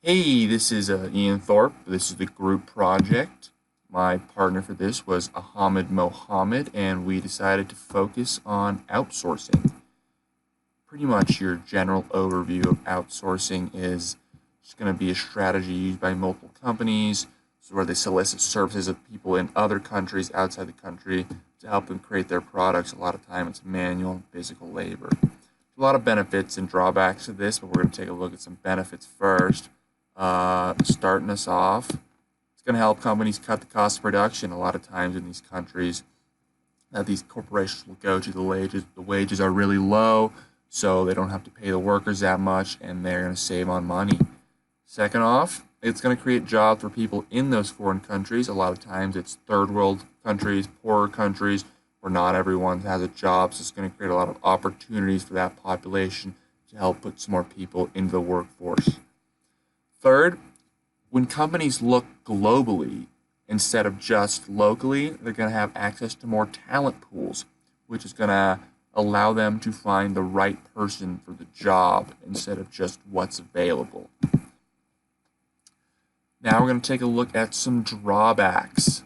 Hey, this is Ian Thorpe. This is the group project. My partner for this was Ahamed Mohamed, and we decided to focus on outsourcing. Pretty much your general overview of outsourcing is just going to be a strategy used by multiple companies, so where they solicit services of people in other countries outside the country to help them create their products. A lot of time it's manual and physical labor. A lot of benefits and drawbacks to this, but we're going to take a look at some benefits first. Starting us off, it's going to help companies cut the cost of production. A lot of times in these countries that these corporations will go to, the wages are really low, so they don't have to pay the workers that much, and they're going to save on money. Second off, it's going to create jobs for people in those foreign countries. A lot of times it's third world countries, poorer countries, where not everyone has a job, so it's going to create a lot of opportunities for that population to help put some more people into the workforce. Third, when companies look globally instead of just locally, they're going to have access to more talent pools, which is going to allow them to find the right person for the job instead of just what's available. Now we're going to take a look at some drawbacks.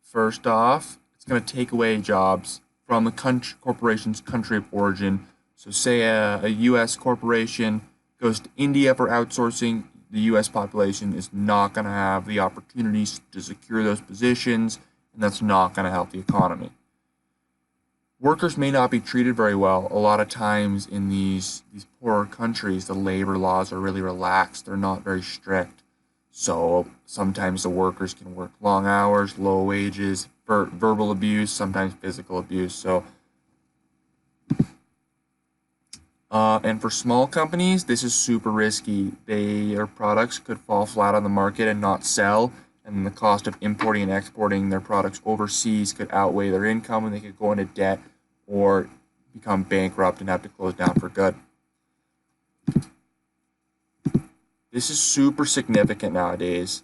First off, it's going to take away jobs from the corporation's country of origin. So say a U.S. corporation goes to India for outsourcing, the U.S. population is not going to have the opportunities to secure those positions, and that's not going to help the economy. Workers may not be treated very well. A lot of times in these poorer countries, the labor laws are really relaxed. They're not very strict. So sometimes the workers can work long hours, low wages, verbal abuse, sometimes physical abuse. And for small companies, this is super risky. Their products could fall flat on the market and not sell, and the cost of importing and exporting their products overseas could outweigh their income, and they could go into debt or become bankrupt and have to close down for good. This is super significant nowadays.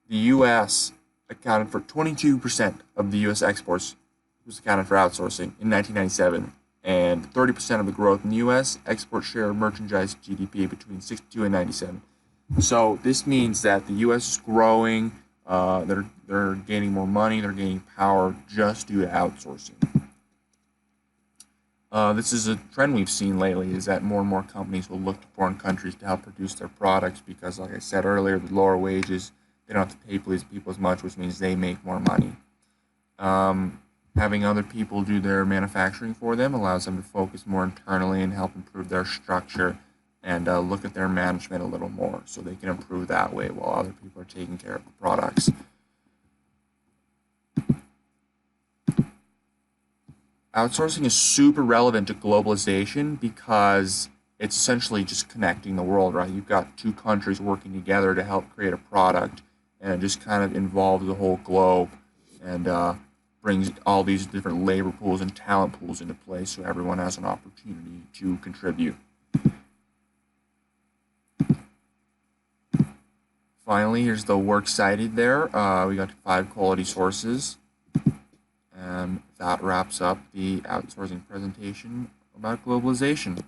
The U.S. accounted for 22% of the U.S. exports was accounted for outsourcing in 1997. And 30% of the growth in the U.S. export share of merchandise GDP between 62 and 97. So this means that the U.S. is growing, they're gaining more money, they're gaining power just due to outsourcing. This is a trend we've seen lately, is that more and more companies will look to foreign countries to help produce their products because, like I said earlier, the lower wages, they don't have to pay people as much, which means they make more money. Having other people do their manufacturing for them allows them to focus more internally and help improve their structure and look at their management a little more so they can improve that way while other people are taking care of the products. Outsourcing is super relevant to globalization because it's essentially just connecting the world, right? You've got two countries working together to help create a product, and it just kind of involves the whole globe and brings all these different labor pools and talent pools into place so everyone has an opportunity to contribute. Finally, here's the works cited there. We got 5 quality sources. And that wraps up the outsourcing presentation about globalization.